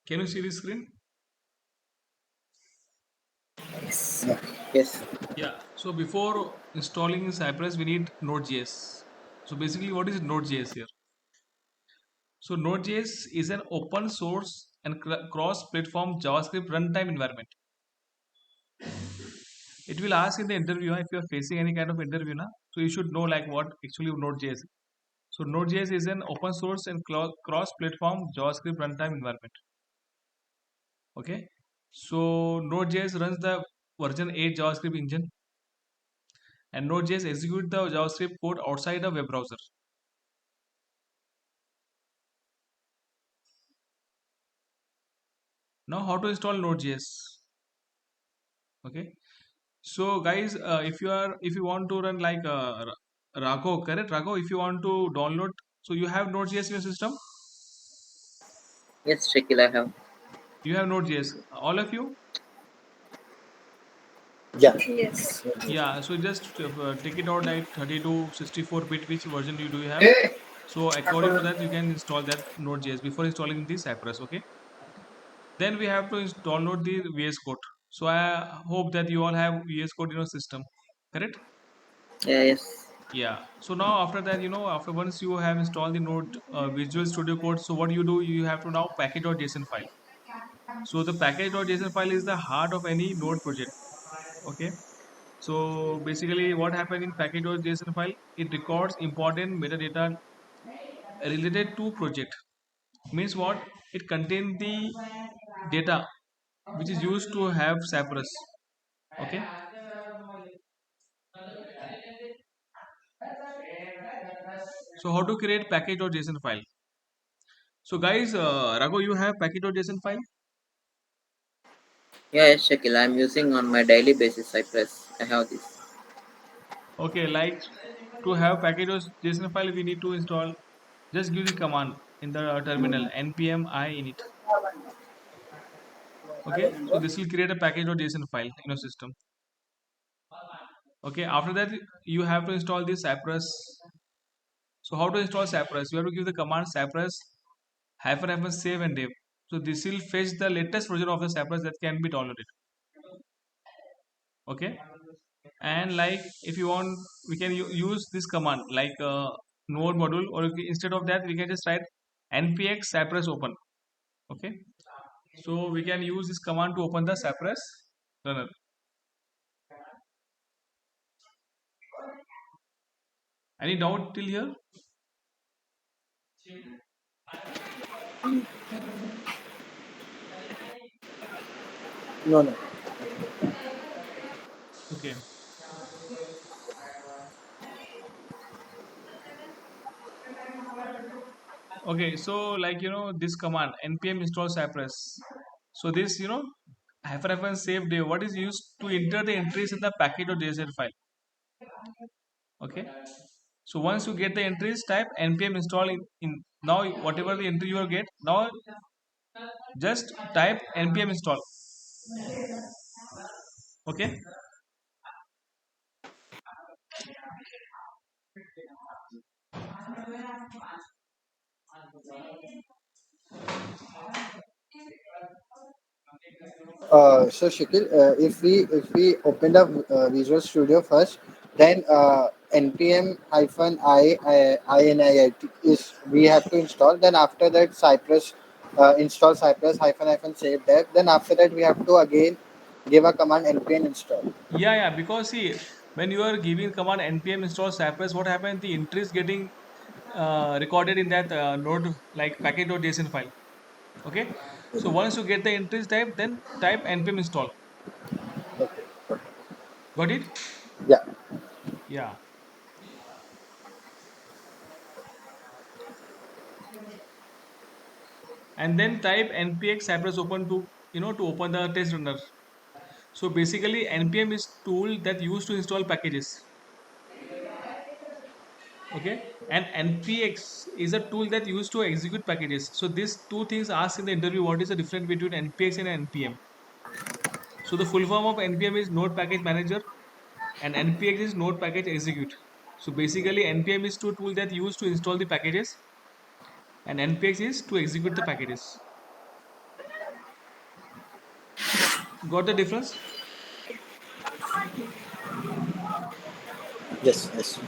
Can you see the screen? Yes. Yes. Yeah. So before installing Cypress, we need Node.js. So basically, what is Node.js here? So Node.js is an open source and cross-platform JavaScript runtime environment. It will ask in the interview if you are facing any kind of interview, na, so you should know like what actually Node.js is. So Node.js is an open source and cross-platform JavaScript runtime environment. Okay. So Node.js runs the version 8 JavaScript engine, and Node.js execute the JavaScript code outside a web browser. Now, how to install Node.js? Okay. So, guys, if you want to run like Rago, correct? Rago, if you want to download, so you have Node.js in your system. Yes, Shakil, I have. You have Node.js. All of you. Yeah. Yes. Yeah. So just take it out like 32, 64 bit. Which version do you have? So according to that, you can install that Node.js before installing the Cypress. Okay. Then we have to download the VS Code. So I hope that you all have VS Code in your system, correct? Yeah, yes. Yeah. So now after that, after once you have installed the Node Visual Studio Code, so what you do, you have to now package.json file. So the package.json file is the heart of any Node project. Okay. So basically, what happened in package.json file? It records important metadata related to project. Means what? It contains the data which is used to have Cypress. Okay. So how to create package.json file? So guys, Raghu, you have package.json file? Yeah, yes, Shakil. I'm using on my daily basis Cypress. I have this. Okay, like to have package.json file, we need to install. Just give the command in the terminal npm I init. Okay, so this will create a package.json file in your system. Okay, after that you have to install the Cypress. So how to install Cypress? You have to give the command Cypress hyphen save and dev. So this will fetch the latest version of the Cypress that can be downloaded. Okay, and like if you want, we can use this command like node module, or instead of that we can just write npx cypress open. Okay, so we can use this command to open the Cypress runner. Any doubt till here? No, no. Okay. Okay, so like this command npm install Cypress. So this hyphen save day, what is used to enter the entries in the package.json file. Okay, so once you get the entries, type npm install in now whatever the entry you will get now, just type npm install. Okay. So Shakil, if we open the Visual Studio first, then npm hyphen init is we have to install. Then after that Cypress install Cypress hyphen save dev. Then after that we have to again give a command npm install. Yeah, because see, when you are giving command npm install Cypress, what happens? The entry is getting recorded in that node like package.json file. Okay, so once you get the entries type, then type npm install. Okay. Got it? Yeah. Yeah, and then type npx cypress open to to open the test runner. So basically, npm is tool that used to install packages. Okay, and npx is a tool that used to execute packages. So these two things asked in the interview, what is the difference between npx and npm? So the full form of npm is node package manager, and npx is node package execute. So basically, npm is two tool that used to install the packages, and npx is to execute the packages. Got the difference? Yes, yes.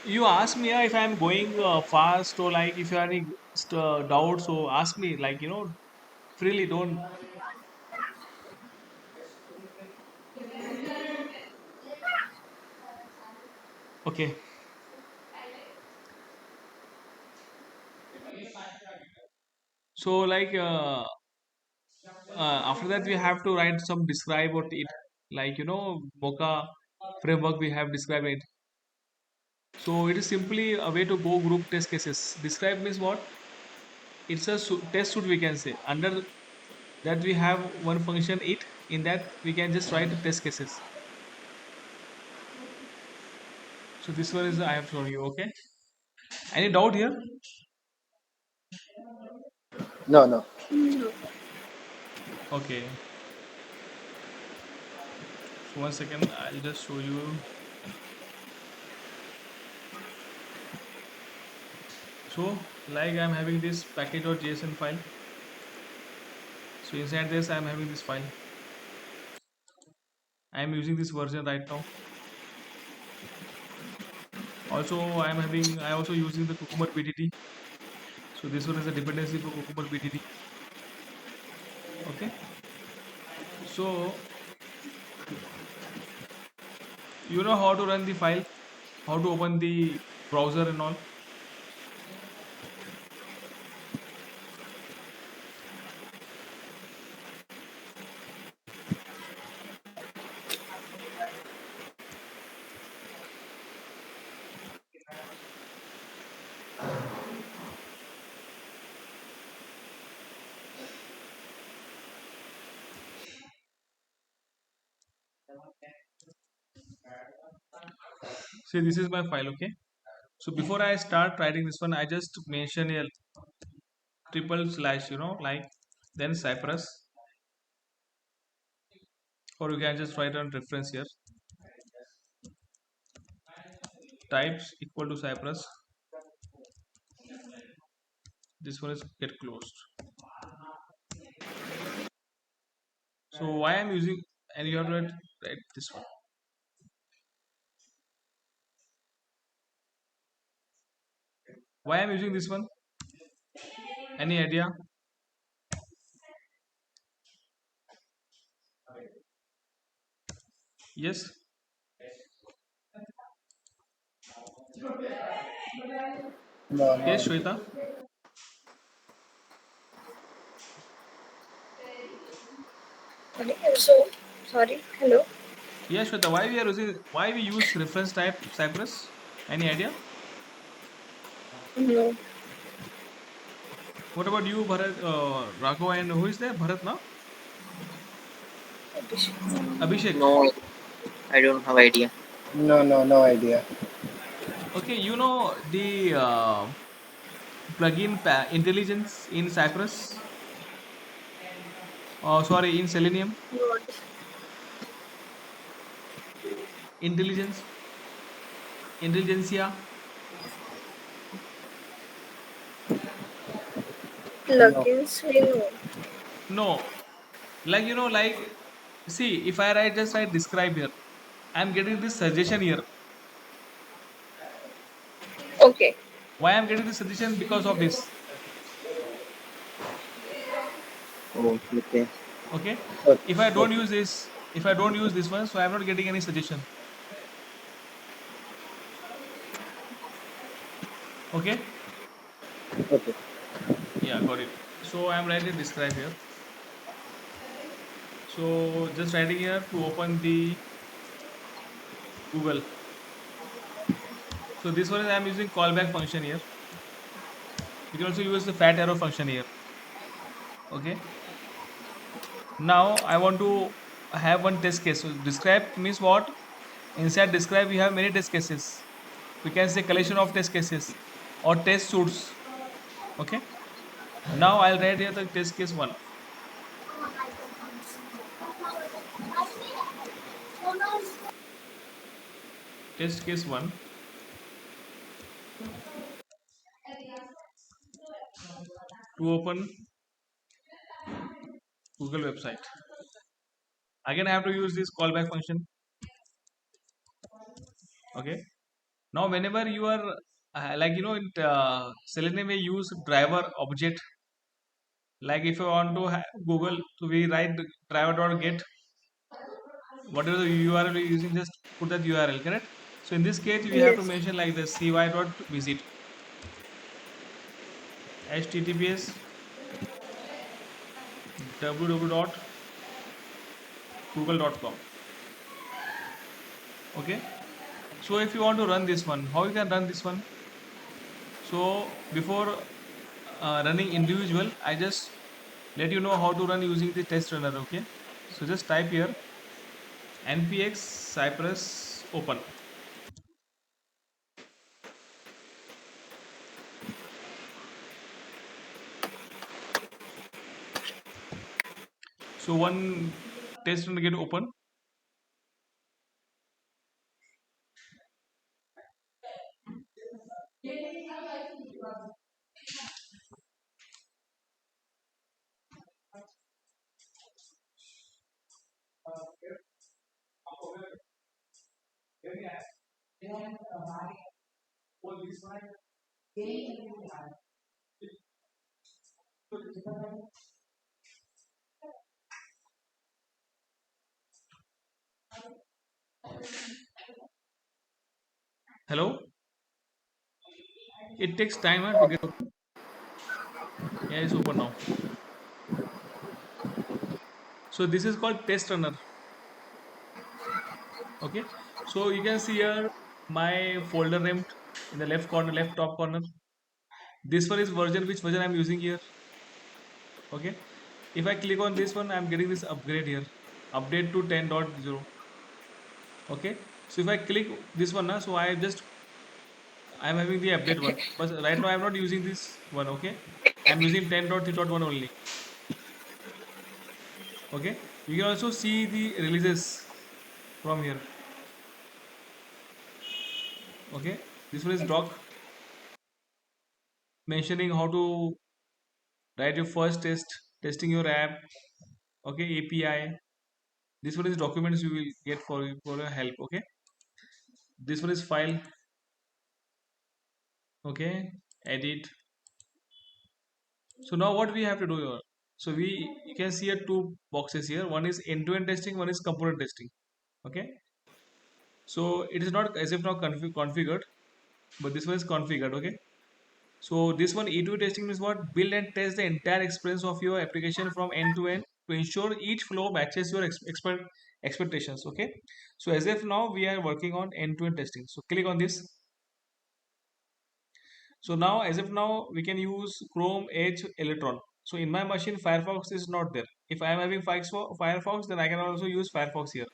You ask me if I'm going fast or like if you have any doubts, so ask me like freely. Don't. Okay. So like after that we have to write some describe what it like Mocha framework we have described it. So it is simply a way to go group test cases. Describe means what? It's a test suite we can say. Under that we have one function it. In that we can just write the test cases. So this one is I have shown you. Okay. Any doubt here? No, no. Okay. So one second, I'll just show you. So like I'm having this package.json file. So inside this I'm having this file. I'm using this version right now. Also I also using the Cucumber BTT. So this one is a dependency for Cucumber BTT. Okay. So you know how to run the file, how to open the browser and all. See, this is my file. Okay. So before I start writing this one, I just mention a triple slash, like then Cypress, or you can just write on reference here. Types equal to Cypress. This one is get closed. So why I'm using and you have to write this one. Why I'm using this one? Any idea? Yes. No, no Yes, idea. Shweta. Sorry. So, sorry. Hello. Yes, Shweta. Why we use reference type Cypress? Any idea? No. What about you, Bharat, Raghav, and who is there? Bharat now? Abhishek. No, I don't have idea. No, no, no idea. Okay, you know the plugin intelligence in Cypress? Sorry, in Selenium. What? Intelligence, intelligentsia. No. Plugins we know. No, like like see, if I just write describe here, I'm getting this suggestion here. Okay. Why I'm getting this suggestion? Because of this. Oh, okay. Okay. Okay, If I don't okay, use this, if I don't use this one, so I'm not getting any suggestion. Okay. okay. Yeah, got it. So I'm writing describe here. So just writing here to open the Google. So this one is I'm using callback function here. You can also use the fat arrow function here. Okay. Now I want to have one test case. So describe means what? Inside describe we have many test cases. We can say collection of test cases or test suits. Okay. Now I'll write here the test case one. Test case one to open Google website. Again, I have to use this callback function. Okay. Now, whenever you are like in Selenium, we use driver object. Like if you want to Google, so we write driver.get whatever the URL you're using, just put that URL, correct? So in this case, we have to Yes. mention like this cy.visit https www.google.com. Okay. So if you want to run this one, how you can run this one? So before running individual, I just let you know how to run using the test runner. Okay. So just type here npx cypress open. So one test runner get open. Hello. It takes time to get open. Yeah, it's open now. So this is called test runner. Okay. So you can see here my folder named in the left corner, left top corner. This one is version, which version I'm using here. Okay. If I click on this one, I'm getting this upgrade here. Update to 10.0. Okay. So if I click this one now, so I'm having the update one. But right now I'm not using this one. Okay. I'm using 10.3.1 only. Okay. You can also see the releases from here. Okay. This one is doc mentioning how to write your first test, testing your app. Okay. API. This one is documents you will get for your help. Okay. This one is file. Okay. Edit. So now what we have to do here? So you can see here two boxes here. One is end-to-end testing, one is component testing. Okay. So it is not as if now configured, but this one is configured. Okay. So this one E2 testing is what build and test the entire experience of your application from end to end to ensure each flow matches your expectations. Okay. So as if now we are working on end-to-end testing. So click on this. So now, as of now, we can use Chrome, Edge, Electron. So in my machine, Firefox is not there. If I am having Firefox, then I can also use Firefox here.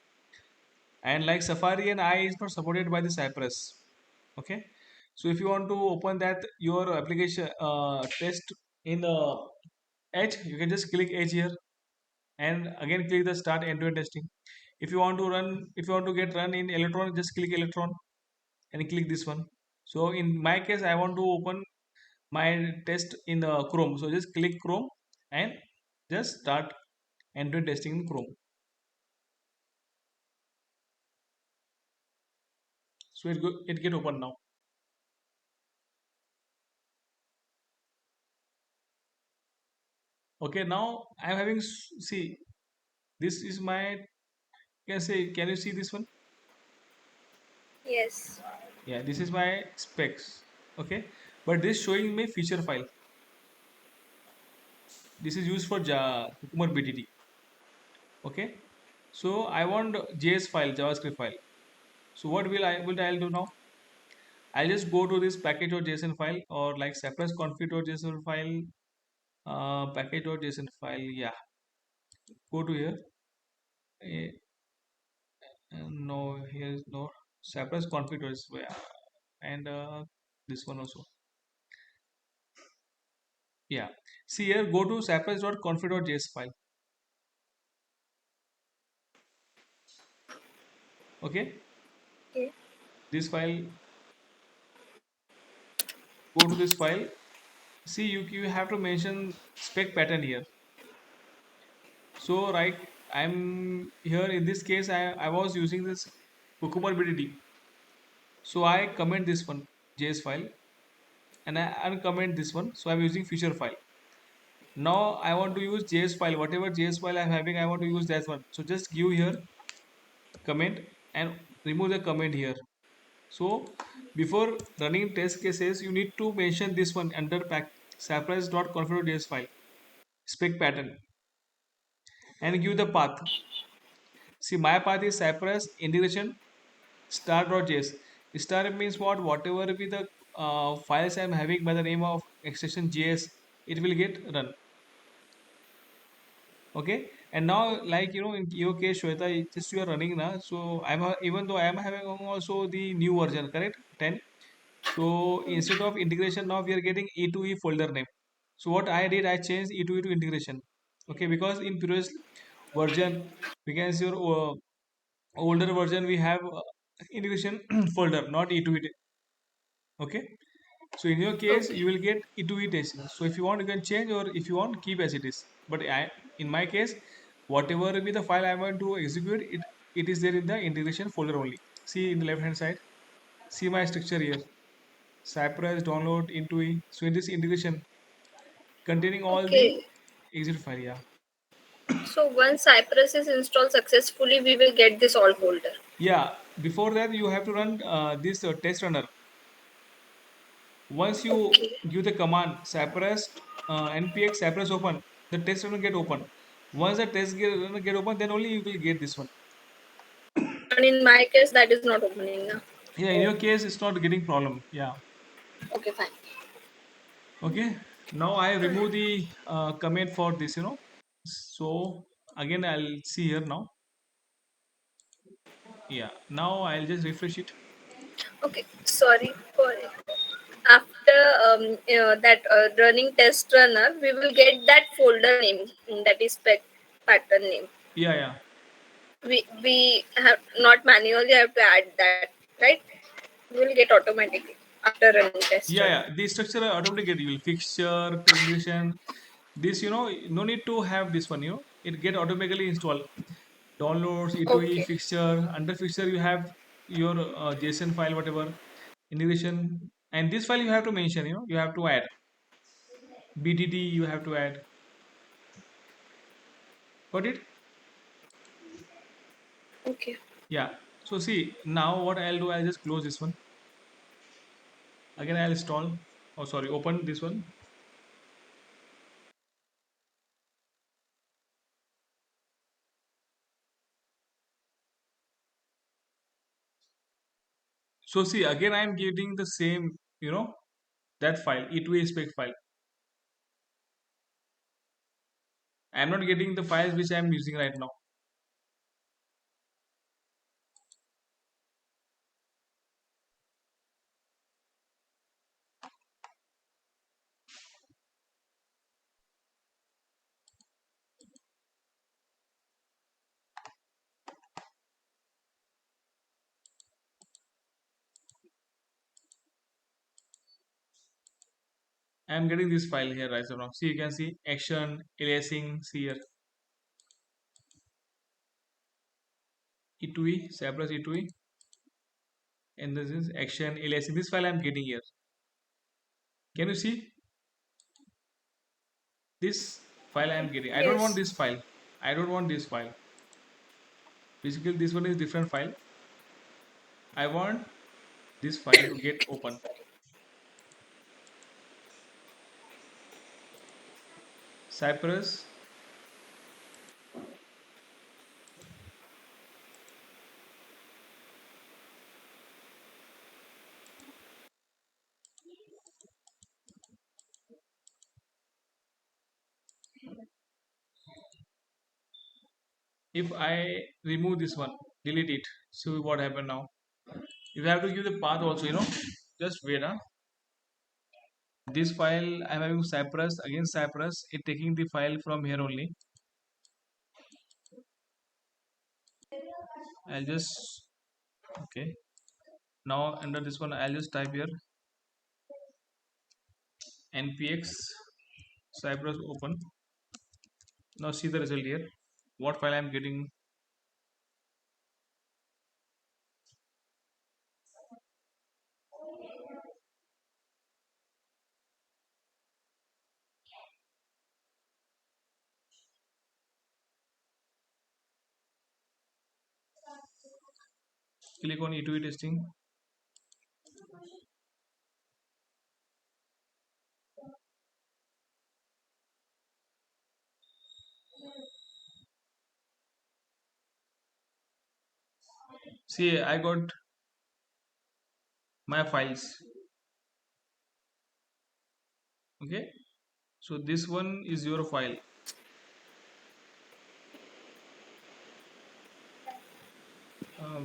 And like Safari and I is not supported by the Cypress. Okay. So if you want to open that your application test in Edge, you can just click Edge here and again click the start end-to-end testing. If you want to get run in Electron, just click Electron and click this one. So in my case, I want to open my test in the Chrome. So just click Chrome and just start end-to-end testing in Chrome. So it get open now. Okay, now I'm having see this is my can you see this one? Yes. Yeah, this is my specs. Okay, but this showing me feature file. This is used for Cucumber BTT. Okay, so I want JS file, JavaScript file. So what I'll do now? I'll just go to this package or JSON file or like Cypress config or JSON file, package or JSON file. Yeah, go to here. Eh, no, here's no Cypress config or yeah, and this one also. Yeah, see here. Go to cypress.config.js file. Okay, Okay. this file. Go to this file. See, you have to mention spec pattern here. So right, I'm here in this case. I was using this Cucumber BDD. So I comment this one JS file and I uncomment this one. So I'm using feature file. Now I want to use JS file. Whatever JS file I'm having, I want to use that one. So just give here comment and remove the comment here. So before running test cases, you need to mention this one under pack cypress.config.js file spec pattern and give the path. See, my path is cypress integration star.js. Star means what? Whatever be the files I'm having by the name of extension JS, it will get run. Okay, and now like in your case, Shweta, just you are running now. So even though I am having also the new version, correct? 10. So instead of integration, now we are getting E2E folder name. So what I did, I changed E2E to integration. Okay, because in previous version, we can see your older version we have integration folder, not E2E. Okay, so in your case, Okay. you will get E2E test. So if you want, you can change, or if you want, keep as it is. But in my case, whatever be the file I want to execute, it is there in the integration folder only. See in the left hand side. See my structure here. Cypress download into E. So in this integration containing all the Okay. exit file. Yeah. So once Cypress is installed successfully, we will get this all folder. Yeah. Before that, you have to run this test runner. Once you Okay. give the command cypress npx cypress open, the test runner get open. Once the runner get open, then only you will get this one. And in my case, that is not opening now. Yeah, in Oh, your case, it's not getting problem. Yeah. okay, fine. Okay. Now I remove the comment for this. So again, I'll see here now. Yeah. Now I'll just refresh it. Okay, sorry for it. After that running test runner, we will get that folder name, that is spec pattern name. Yeah, yeah. We have not manually have to add that, right? We will get automatically after running test Yeah, runner. yeah. The structure automatically get you will fixture integration. This no need to have this one. It get automatically installed. Downloads E2E Okay, fixture. Under fixture you have your JSON file whatever integration, and this file you have to mention. You have to add BDD. You have to add. Got it? okay, Yeah. So see now what I'll do. I'll just close this one. Again I'll install. Oh sorry, open this one. So see again I'm getting the same. That file E2E spec file. I'm not getting the files which I'm using right now. I'm getting this file here right now. See, you can see action, aliasing, see here, E2E, Cypress E2E, and this is action, aliasing. This file I'm getting here. Can you see this file I'm getting? I don't want yes, this file. I don't want this file. Basically, this one is different file. I want this file to get open. Cypress. If I remove this one, delete it. See what happened now. You have to give the path also. Just wait. This file I'm having Cypress again Cypress. It taking the file from here only. I'll just okay. Now under this one I'll just type here npx cypress open. Now see the result here. what file I'm getting. Click on E2E testing. See, I got my files. Okay, so this one is your file.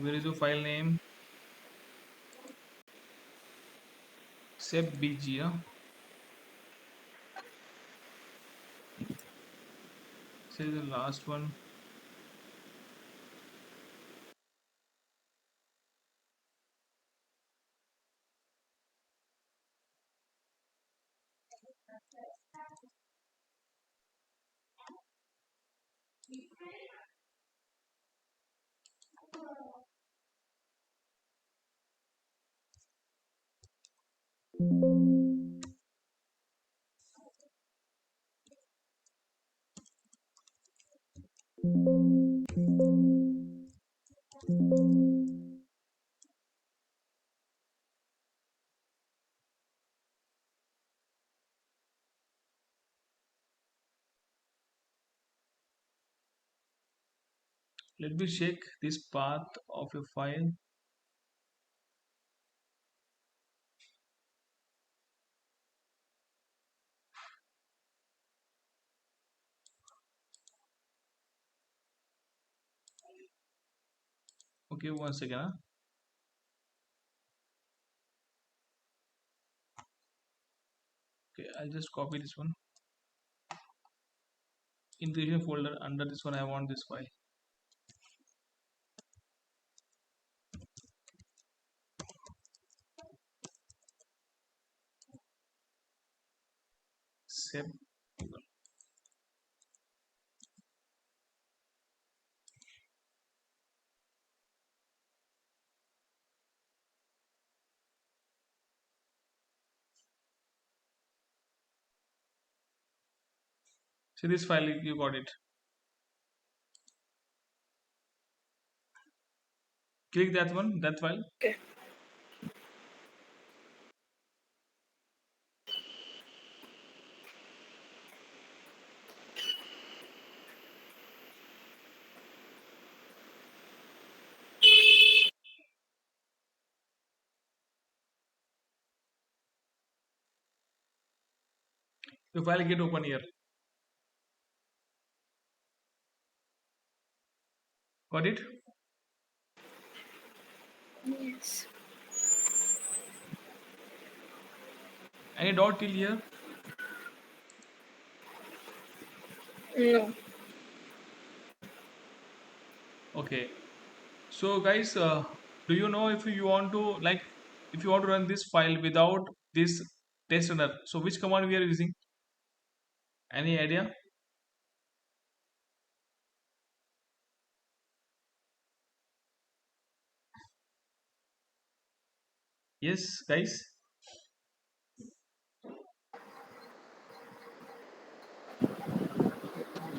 Where is your file name? SEPBG. Huh? Say the last one. Let me check this path of your file. Okay, one second. Huh? Okay, I'll just copy this one. In the region folder under this one, I want this file. Sep. See this file, you got it. Click that one, that file. Okay. The file get open here. Got it? Yes. Any dot till here? No. Okay. So guys, do you know if you want to like if you want to run this file without this test runner? So which command we are using? Any idea? Yes, guys.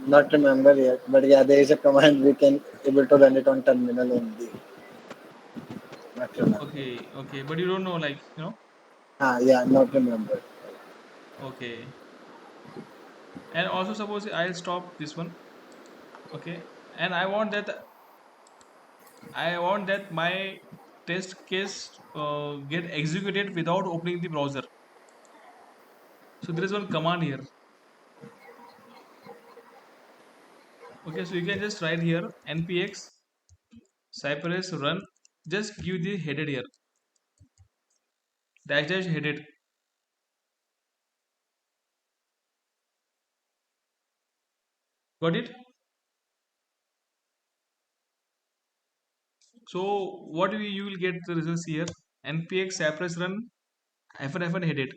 Not remember yet, but yeah, there is a command we can able to run it on terminal only. Not remember. Okay, okay, but you don't know, like Ah, yeah, not remember. Okay, and also suppose I'll stop this one. Okay, and I want that my test case get executed without opening the browser. So there is one command here. Okay, so you can just write here npx cypress run. Just give the headed here. Dash dash headed. Got it? So what you will get the results here. Npx cypress run hyphen hyphen headed.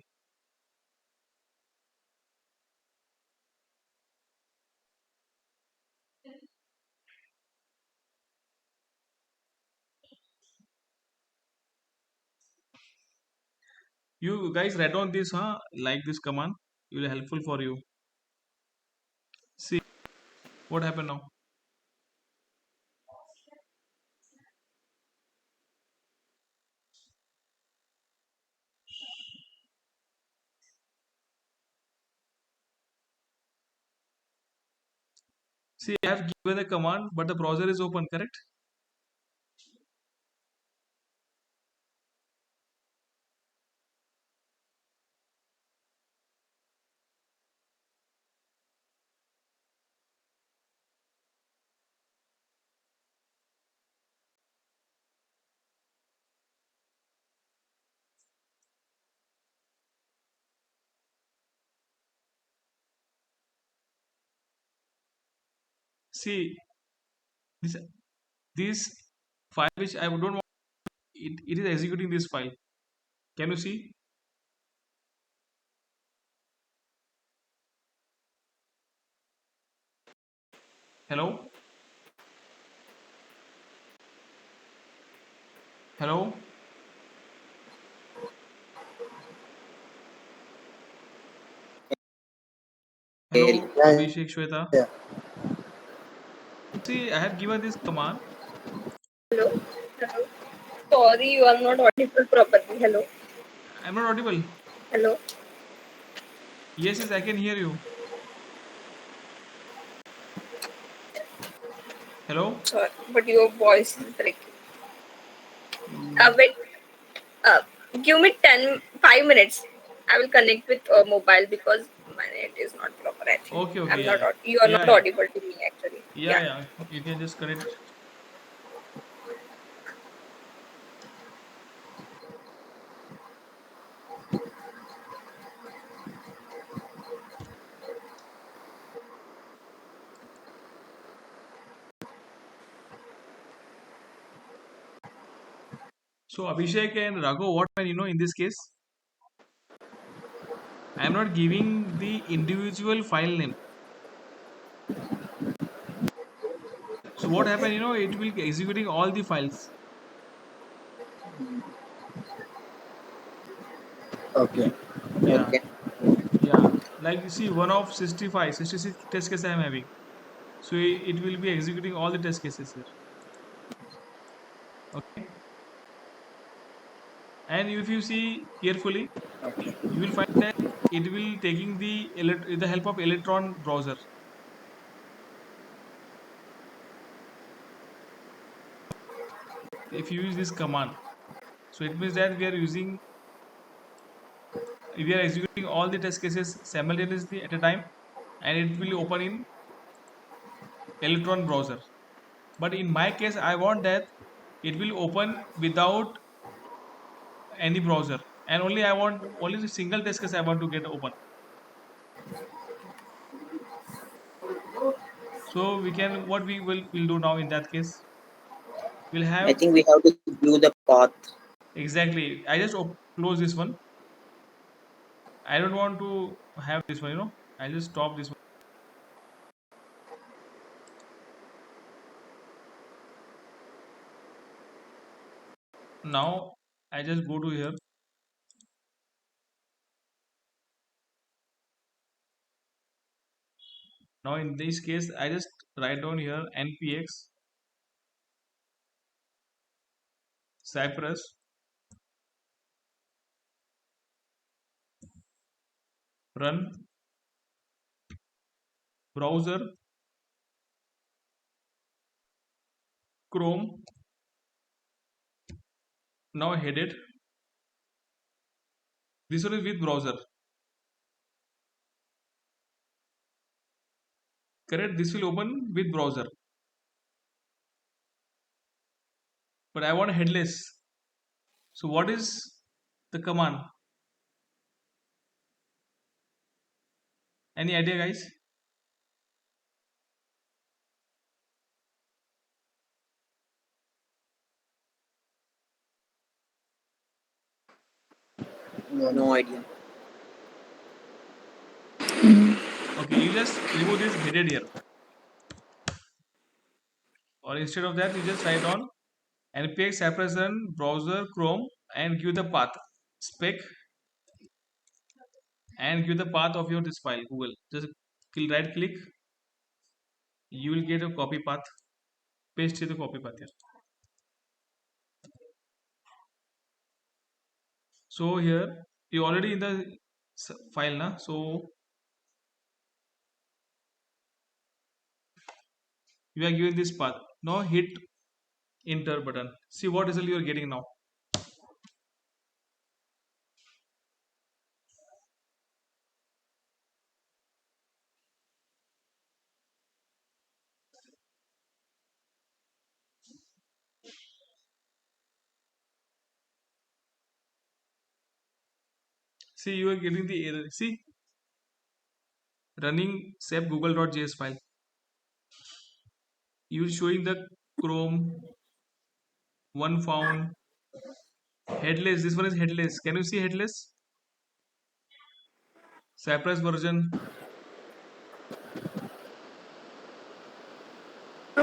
You guys write on this, huh? Like this command. It will helpful for you. See what happened now. See, I have given the command, but the browser is open, correct? See, this this file which I don't want, it is executing this file. Can you see? Hello? Hello? Really. Hello, Yeah, Abhishek Shweta. yeah. See, I have given this command. Hello? Hello? Sorry, you are not audible properly. Hello? I'm not audible. Hello? Yes, yes, I can hear you. Hello? Sorry, but your voice is breaking. Mm, Wait, uh, give me 5 minutes. I will connect with mobile because my net is not proper. I think okay, okay, I'm yeah, not. yeah, You are yeah, not yeah, audible to me actually. yeah, Yeah. yeah. You can just connect. So Abhishek and Raghu, what I in this case, I am not giving the individual file name. So what happened, Okay. it will be executing all the files. Okay. Yeah, Okay. yeah. Like you see, one of 65, 66 test cases I am having. So it will be executing all the test cases here. Okay. And if you see carefully, Okay. you will find that it will taking the help of Electron browser. If you use this command, so it means that we are executing all the test cases simultaneously at a time, and it will open in Electron browser. But in my case, I want that it will open without any browser, and I want only the single test case I want to get open. So we can what we will do now in that case, we'll I have think we have to glue the path. exactly. I just close this one. I don't want to have this one. I just stop this one. Now I just go to here. Now in this case, I just write down here npx cypress run browser Chrome. Now head it. This one is with browser. Correct. This will open with browser. But I want headless. So what is the command? Any idea, guys? No, no. No idea. Okay, you just remove this headed here, or instead of that, you just write on npx cypress run browser Chrome and give the path spec and give the path of your this file. Google. Just right click. You will get a copy path. Paste the copy path here. So here you already in the file na. So you are given this path. Now hit enter button. See what result you are getting now. See you are getting the error. See running save google.js file. You showing the Chrome one found headless. This one is headless. Can you see headless? Cypress version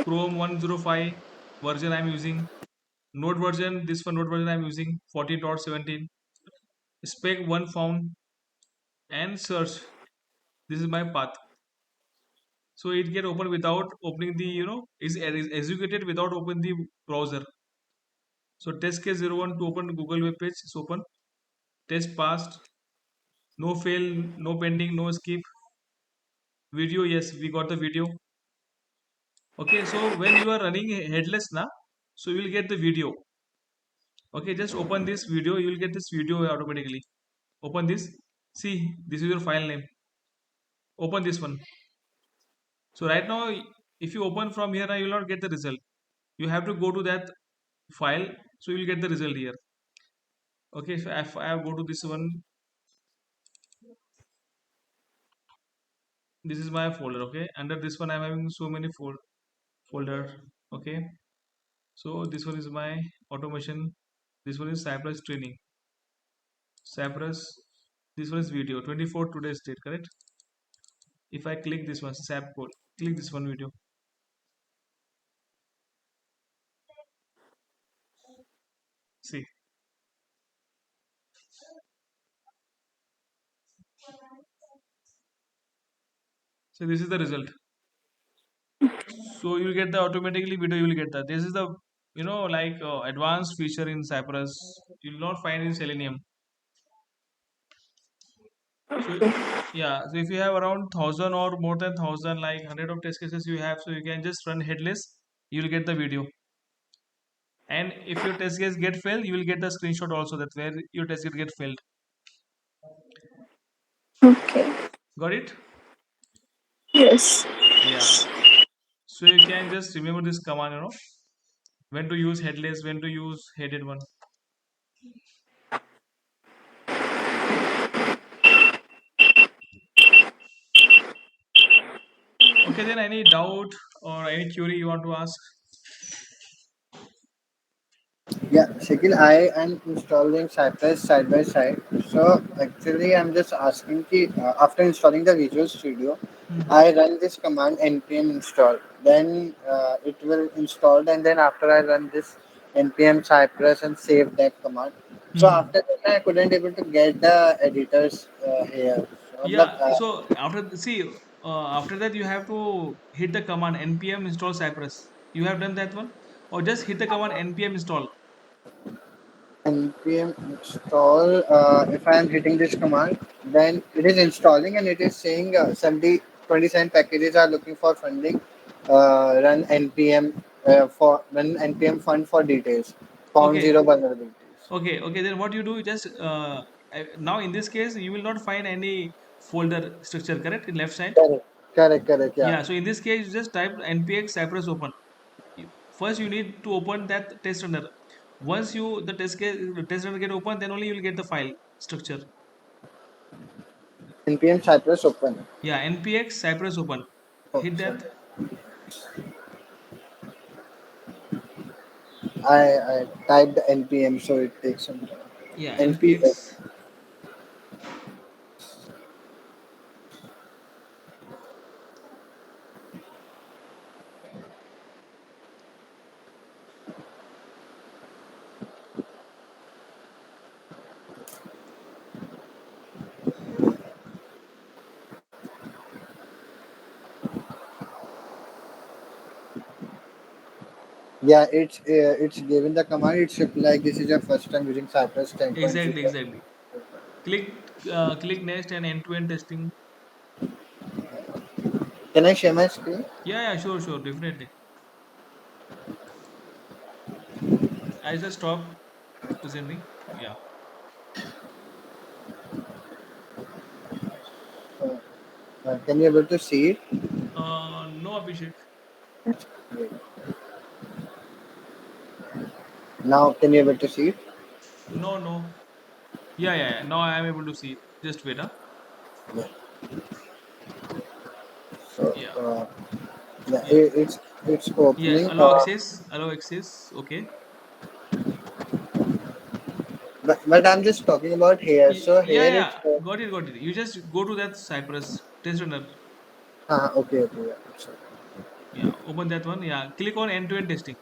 Chrome 105 version I'm using. Node version, this one node version I'm using 14.17. Spec one found and search. This is my path. So it get open without opening the is executed without opening the browser. So test case 01 to open Google web page is open. Test passed. No fail, no pending, no skip. Video, yes, we got the video. Okay, so when you are running headless now, so you will get the video. Okay, just open this video, you will get this video automatically. Open this. See, this is your file name. Open this one. So right now, if you open from here, you will not get the result. You have to go to that file, so you will get the result here. Okay, so if I go to this one, this is my folder. Okay, under this one, I'm having so many folder. Okay, so this one is my automation. This one is Cypress training. Cypress. This one is video. 24 today's date. Correct. If I click this one, Sap code. Click this one video. See. So this is the result. So you will get the automatically video. You will get that. This is the like advanced feature in Cypress. You will not find in Selenium. So yeah. So if you have around 1,000 or more than 1,000, like 100 of test cases you have, so you can just run headless. You will get the video. And if your test case get failed, you will get the screenshot also that where your test case get failed. Okay. Got it? Yes. Yeah. So you can just remember this command, when to use headless, when to use headed one. Okay, then any doubt or any query you want to ask? Yeah, Shakil, I am installing Cypress side by side. So actually, I'm just asking ki, after installing the Visual Studio, Hmm. I run this command npm install. Then it will install, and then after I run this npm Cypress and save that command. So Hmm. after that, I couldn't able to get the editors here. So, matlab, Yeah. So after that you have to hit the command npm install Cypress. You have done that one, or just hit the command npm install. npm install, if I am hitting this command, then it is installing and it is saying 27 packages are looking for funding. Run npm run npm fund for details. Found Okay. zero vulnerabilities. Okay. Then what you do? You just now in this case you will not find any folder structure. Correct in left side. Correct. Yeah. Yeah. So in this case, you just type npx Cypress open. First you need to open that test runner. Once the test runner get open, then only you will get the file structure. npm Cypress open. Yeah, npx Cypress open. Oh, Hit sorry. that. I typed npm, so it takes some time. Yeah, npx. npx. Yeah, it's given the command. It should be like this is your first time using Cypress 10.0. Exactly, exactly. Click next and end-to-end testing. Can I share my screen? Yeah, yeah, sure, sure, definitely. I just stop presenting. Yeah. Uh, can you able to see it? No, Abhishek. Wait. Now, can you able to see it? No, no. Yeah, yeah, yeah. Now I am able to see it. Just wait, huh? Yeah. So, Yeah, yeah, yeah, it's yeah. opening. Allow access. Allow access. Okay. But I'm just talking about here. So Yeah, here yeah. it's. Got it, got it. You just go to that Cypress test runner. Okay, okay, yeah. So, Yeah, open that one. Yeah, click on end-to-end testing.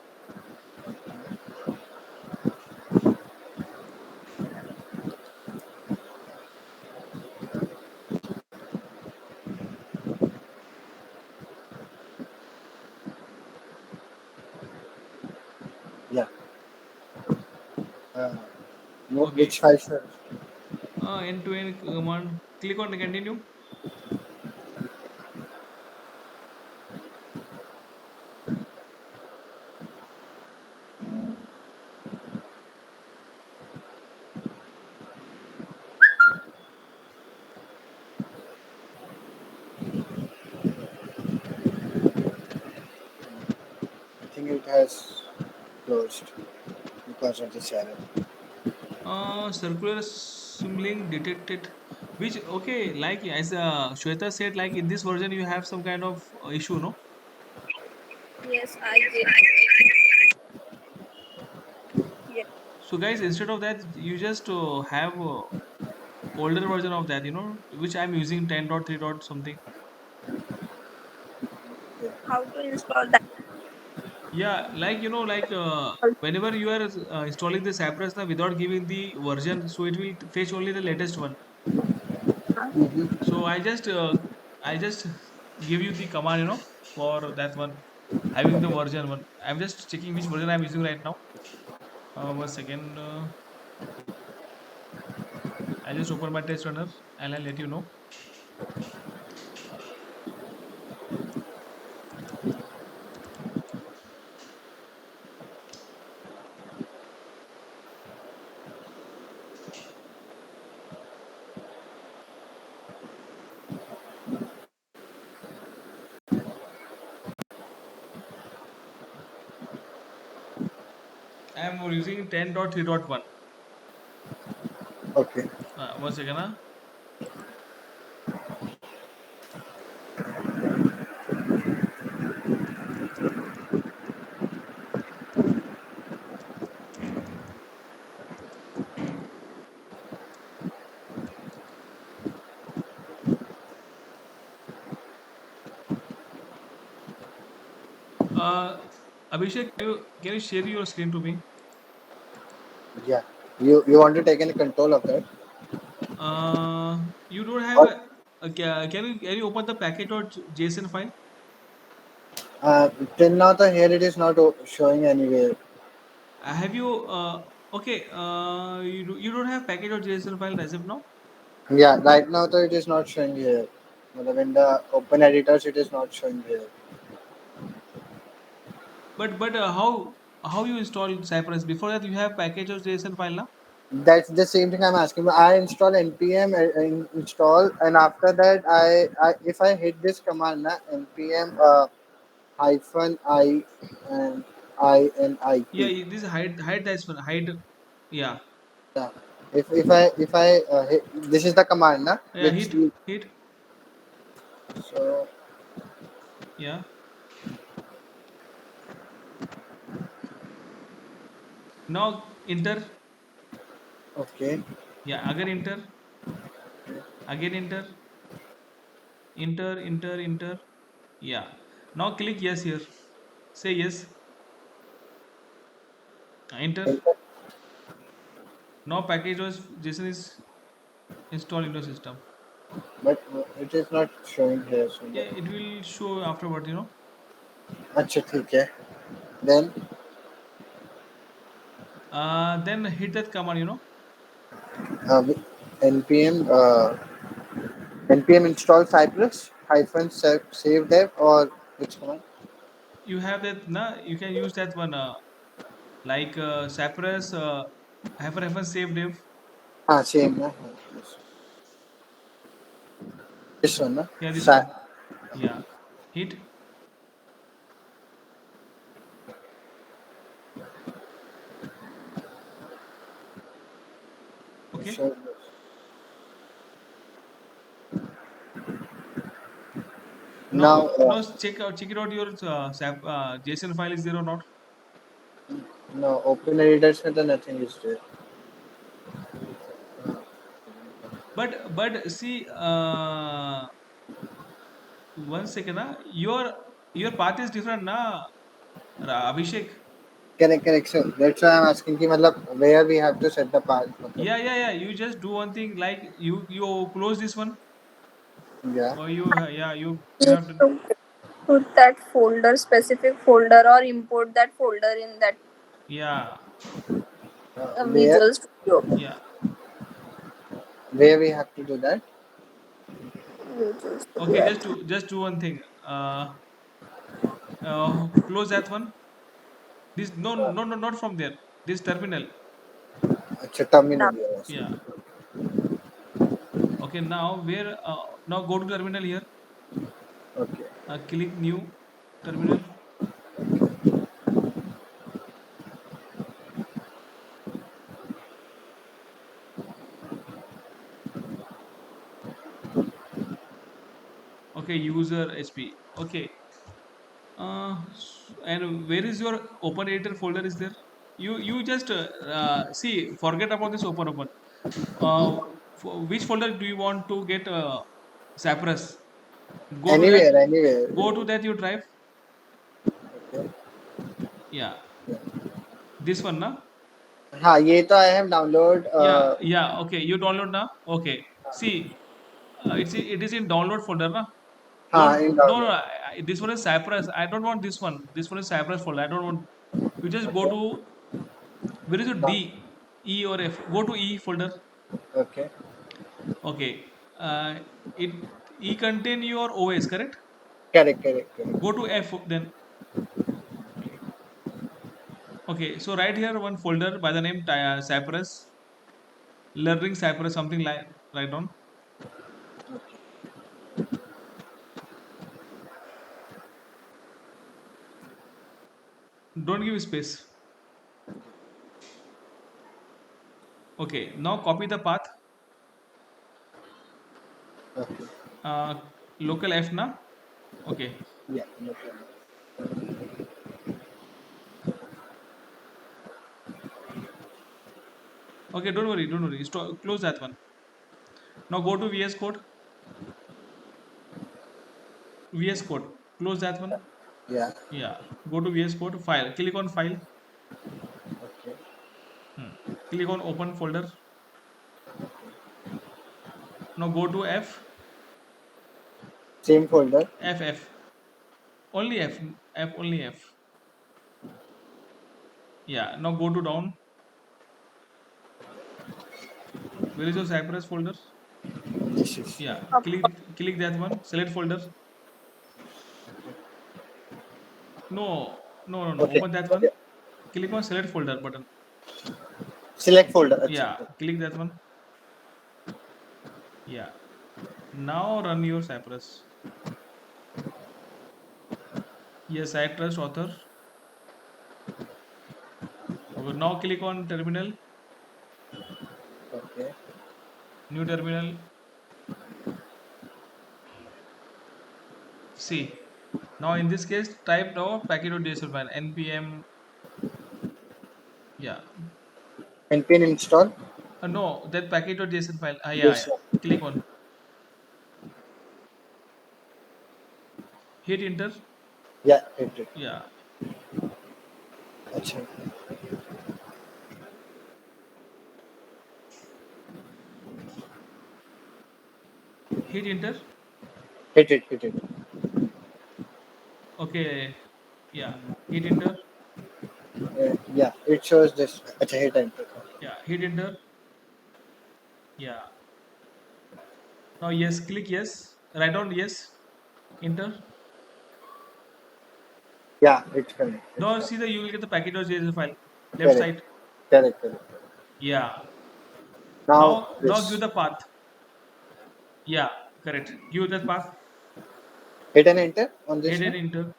yeah. Uh, Okay. which file should? End-to-end command. Click on continue. I think it has closed because of this error. Circular assembling detected. Which okay, like as Shweta said, like in this version you have some kind of issue, no? Yes, I get. Yes. So guys, instead of that, you just have older version of that, which I'm using 10.3 dot something. Yeah. How to install that? Yeah, like like whenever you are installing the Cypress now without giving the version, so it will fetch only the latest one. Mm-hmm. So I just give you the command, for that one, having the version one. I'm just checking which version I'm using right now. 1 second. I just open my test runner and I'll let you know. I'm using 10.3.1. Okay. 1 second. Uh, Abhishek, can you share your screen to me? Yeah. You want to take any control of that? You don't have Or can you open the package or JSON file? uh, till now, the here it is not showing anywhere. Have you okay? You don't have package or JSON file as of now. Yeah, right now though it is not showing here. Well, in the open editors, it is not showing here. But how you install Cypress? Before that, you have package or JSON file now. That's the same thing I'm asking. I install npm install, and after that, I if I hit this command, npm hyphen I and Yeah, init. this hide that's one hide. Yeah, Yeah. If I hit, this is the command, yeah. which Hit. so Yeah. Now enter. okay. Yeah. Again enter. Again enter. Enter. Yeah. Now click yes here. Say yes. Enter. Now package was JSON is installed in your system. But it is not showing here. So Yeah, it will show afterward. अच्छा ठीक है. Then. Then hit that command, npm npm install cypress hyphen save dev or which command? you have that, you can use that one, like cypress hyphen save div. Ah, same. Na? This one. Na? Yeah, this one. Yeah, hit. Okay. Sure. Now, Now check it out, your JSON file is there or not. no, open editors में तो nothing is there. But see, one second, your path is different, Abhishek. Correct, correct. So that's why I'm asking कि मतलब where we have to set the path. मतलब, Yeah. You just do one thing, like you close this one, yeah. or yeah, you Need have to. to put that folder, specific folder, or import that folder in that Yeah, Where Visual Studio. yeah. we have to do that? Visual Okay, Studio. just do one thing. Close that one. This no, not from there. This terminal. अच्छा terminal Now, ये वाला. Yeah. Okay. Now where? Now go to terminal here. Okay. Click new terminal. Okay, user HP. Okay. And where is your open editor folder is there? You just see. Forget about this open. Uh, which folder do you want to get Cypress? Go to that. Anywhere, anywhere. Go to that. You drive. Okay. Yeah, this one, na. हाँ ये तो I have download. Yeah. Okay, you download now. Okay. See, it is in download folder, na. हाँ in Don't no. download. This one is Cypress. I don't want this one. This one is Cypress folder. I don't want. You just go Okay. to, where is your Down. D, E or F? Go to E folder. Okay. Okay. Uh, it E contain your OS, correct? Correct, correct, correct. Go to F then. Okay. So right here one folder by the name Cypress, learning Cypress, something like right on. Don't give space. Okay. Now copy the path. Okay. Uh, Local F, na. Okay. Yeah. No problem. Okay. Don't worry. Don't worry. Close that one. Now go to VS Code. VS Code. Close that one. Yeah. Yeah. Go to VS Code. File. Click on file. Okay. Hmm. Click on open folder. Now go to F. Same folder. F. Only F. F only F. Yeah. Now go to down. Where is your Cypress folder? This is. Yeah. up, Click that one. Select folder. No. No. Okay. Open that one. Okay. Click on select folder button. Select folder. अच्छा. Yeah. Click that one. Yeah. Now run your Cypress. Yes, I trust author. Okay. Now click on terminal. Okay. New terminal. See. Now in this case, type now package.json file npm. Yeah. npm install. No, that package.json file. Yeah. This one. Click on. Hit enter. Yeah. It. Yeah. अच्छा. Hit enter. Hit it. Hit it. Okay. Yeah. Hit enter. Yeah, it shows this. अच्छा, hit enter. Yeah, hit enter. Yeah. Now yes, click yes. Write down yes. Enter. Yeah, it's correct. It's Now correct. see the you will get the package.json file. Left Correct. side. Correct. Correct. Yeah. Now Now give this. the path. Yeah, correct. Give that path. Hit and enter on this Hit and one. enter.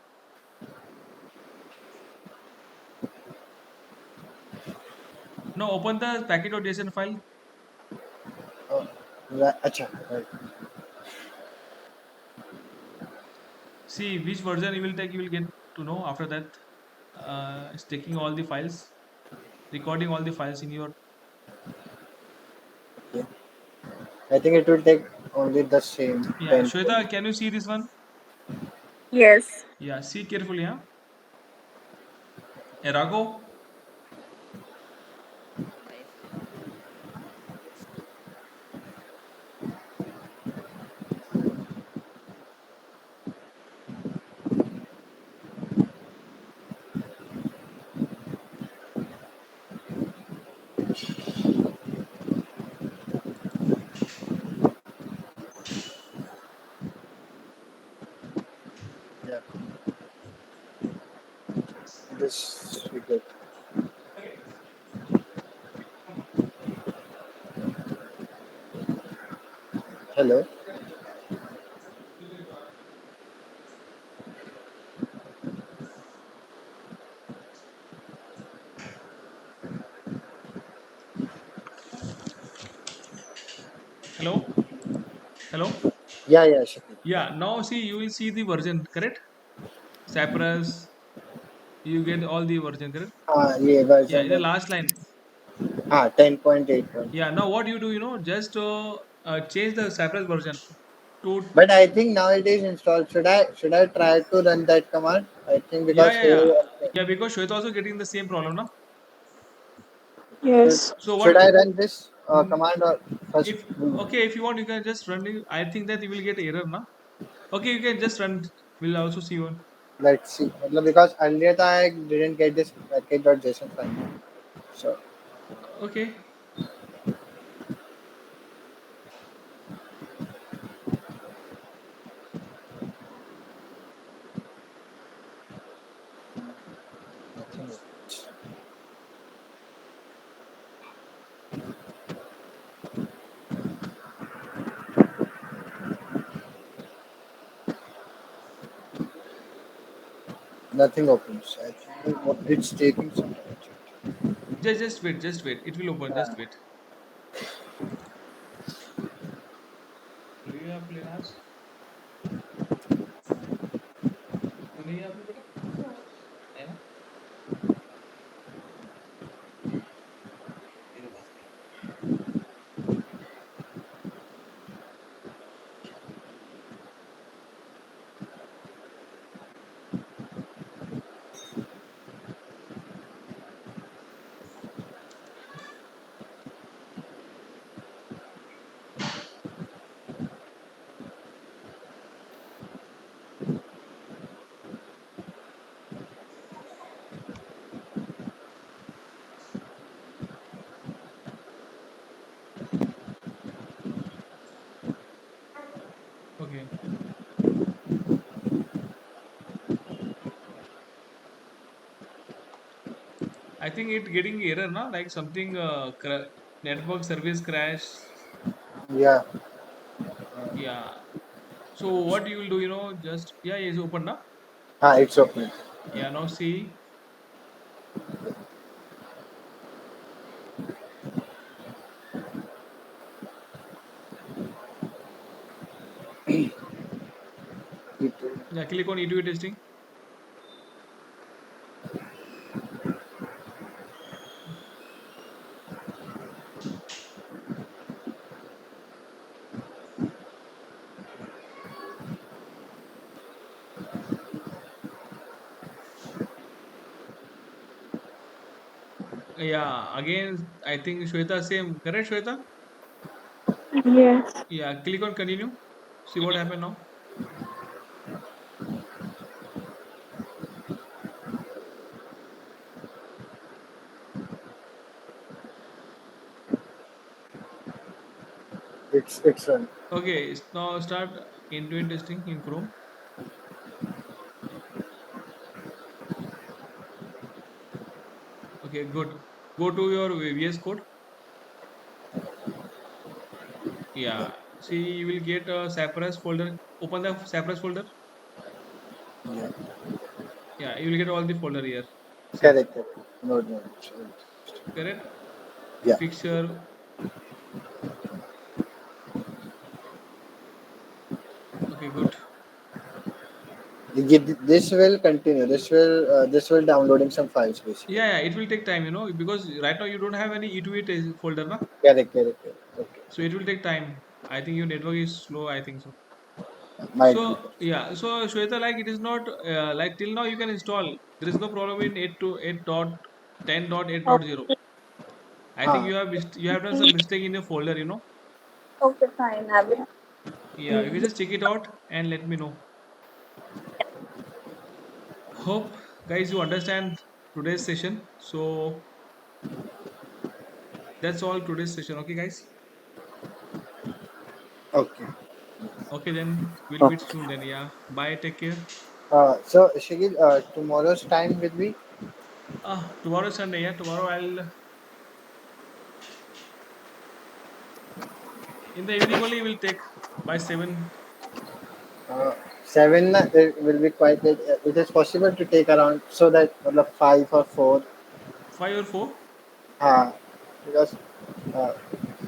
Now open the package.json file. Oh, right. अच्छा, right. See which version you will take. You will get to know after that. It's taking all the files, recording all the files in your. Okay. I think it will take only the same Yeah, 10. Shweta, can you see this one? Yes. Yeah, see carefully, huh? Rago. Yeah. This we get. Hello. Hello, hello. Yeah, yeah, Shakil. Yeah, now see you will see the version, correct? Cypress. You get all the version, correct? Yeah, Yeah, version in the one. last line. 10.8. Yeah, now what you do, just change the Cypress version to. But I think now it is installed. Should I try to run that command? I think Yeah, because yeah, here yeah. also. Yeah, because Shweta also getting the same problem, now. Should, Yes. So should what? I run this mm, command or first? If okay, if you want, you can just run it. I think that you will get error, now. Okay, you can just run. We'll also see one. Let's see. मतलब because earlier I didn't get this package.json file. So Okay. nothing. Nothing opens. I think it's taking some time. Just wait. Just wait. It will open. Just wait. Do you have plain apps? तो नहीं है आपने बेटा है ना मेरे पास नहीं okay I think it getting error na like something network service crash Yeah. yeah so what you will do just yeah it's open na It's open. yeah now see It, yeah click on E2E testing yeah again I think Shweta same correct Shweta Yes. yeah click on continue see what happened now it's run. Okay, now start end-to-end testing in Chrome. Okay, good. Go to your VS Code. Yeah. See, you will get a Cypress folder. Open the Cypress folder. Yeah. Yeah, you will get all the folder here. See, Correct, correct. No, no. correct? Yeah. Picture. Okay, good. This will continue. This will downloading some files basically. Yeah, it will take time, because right now you don't have any E2E folder, na? Correct, correct, correct. Okay. So it will take time. I think your network is slow. I think so. Might be. So yeah, so Shweta, like it is not like till now you can install. There is no problem in 8 to 8 dot 10 dot 8 dot 0. Okay. I think Huh. you have done some mistake in your folder. Okay, fine. I will. Yeah, you can Mm, just check it out and let me know. Hope guys you understand today's session. So that's all today's session. Okay, guys. Okay. Okay, then we'll meet Okay. soon. Then yeah, bye. Take care. So Shigil, tomorrow's time will be Tomorrow is Sunday. Yeah, tomorrow I'll in the evening only will take by 7, uh, 7. It will be quite late. It is possible to take around so that 5 or 4. 5 or 4. Uh, because uh,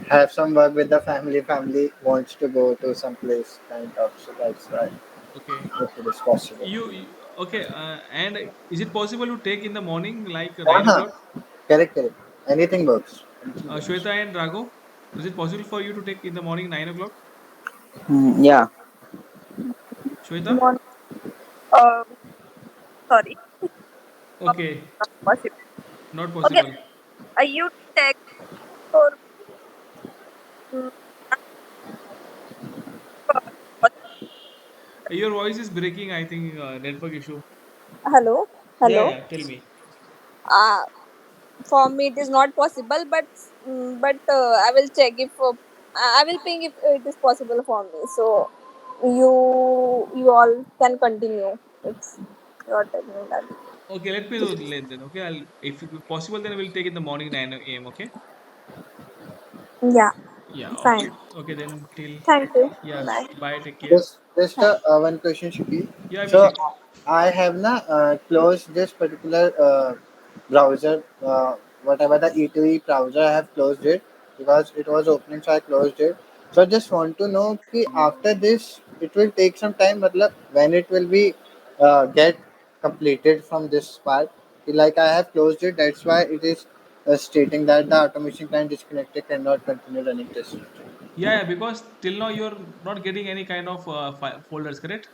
have some work with the family. Family wants to go to some place kind of. So that's why Okay. if it is possible. Okay? And is it possible to take in the morning like 9 Uh-huh. o'clock? Correct, correct. Anything works. Anything works. Shweta and Raghu, is it possible for you to take in the morning 9 o'clock? Yeah. Shweta? Mon- uh, sorry. Okay, Not possible. not Okay. possible. You text for mm, Your voice is breaking. I think network issue. hello, Yeah, hello. yeah. Tell me. Uh, for me it is not possible, but I will check if I will ping if it is possible for me. So you all can continue. It's your telling that. Okay, let me do it then. Okay, if it possible, then we'll take in the morning 9 a.m. Okay. Yeah, Yeah. Okay. fine. Okay. Then till Thank you. yeah. Bye. Bye. Take care. Just Thank. one question, Shiki. Yeah, I will So check. I have closed this particular browser, whatever the E2E browser. I have closed it because it was opening, so I closed it. So I just want to know कि after this it will take some time. मतलब when it will be get completed from this part. Like I have closed it, that's why it is stating that the automation client disconnected cannot continue running this. Yeah, yeah. Because till now you're not getting any kind of folders, correct?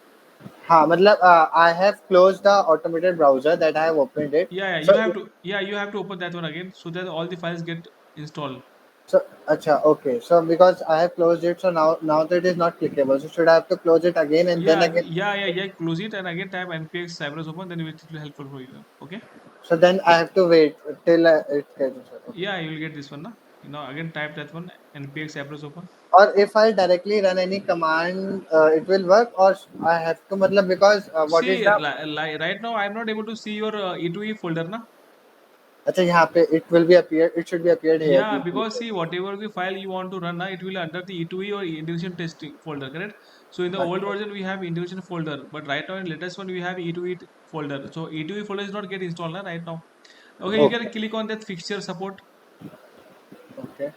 हाँ मतलब I have closed the automated browser that I have opened it. Yeah, yeah. So You have to open that one again so that all the files get installed. so अच्छा okay. So because I have closed it, so now that it is not clickable. So should I have to close it again and then again? Yeah. Close it and again type npx cypress open. Then it will helpful for you. Okay. So then I have to wait till it gets installed. Okay. Yeah, you will get this one. Na? Again type that one npx cypress open. Or if I directly run any command, it will work. Or I have to मतलब because what is See, the right now I'm not able to see your E2E folder, na? अच्छा यहाँ पे it will be appeared. It should be appeared here. Yeah, because see, whatever the file you want to run, na, it will under the E2E or integration testing folder, correct? So in the old अच्छा, version we have integration folder, but right now in latest one we have E2E folder. So E2E folder is not get installed, na, right now. Okay, you can okay, click on that fixture support. okay.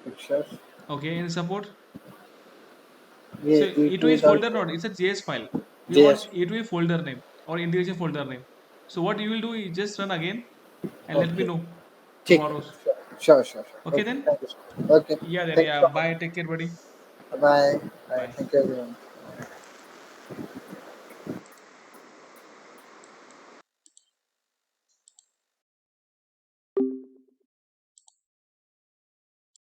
Pictures. Okay, in support. ये So E2 E2E is is folder also not, it's a JS file. We want JS. E2E folder name or integration folder name. So what you will do is just run again and let me Okay. know ठीक है. tomorrow's. Sure. Okay Okay. then? Thank you so much. Okay. Yeah, then Thank you yeah. so much. Bye. Take care, buddy. Bye. Bye. Bye. Thank you everyone.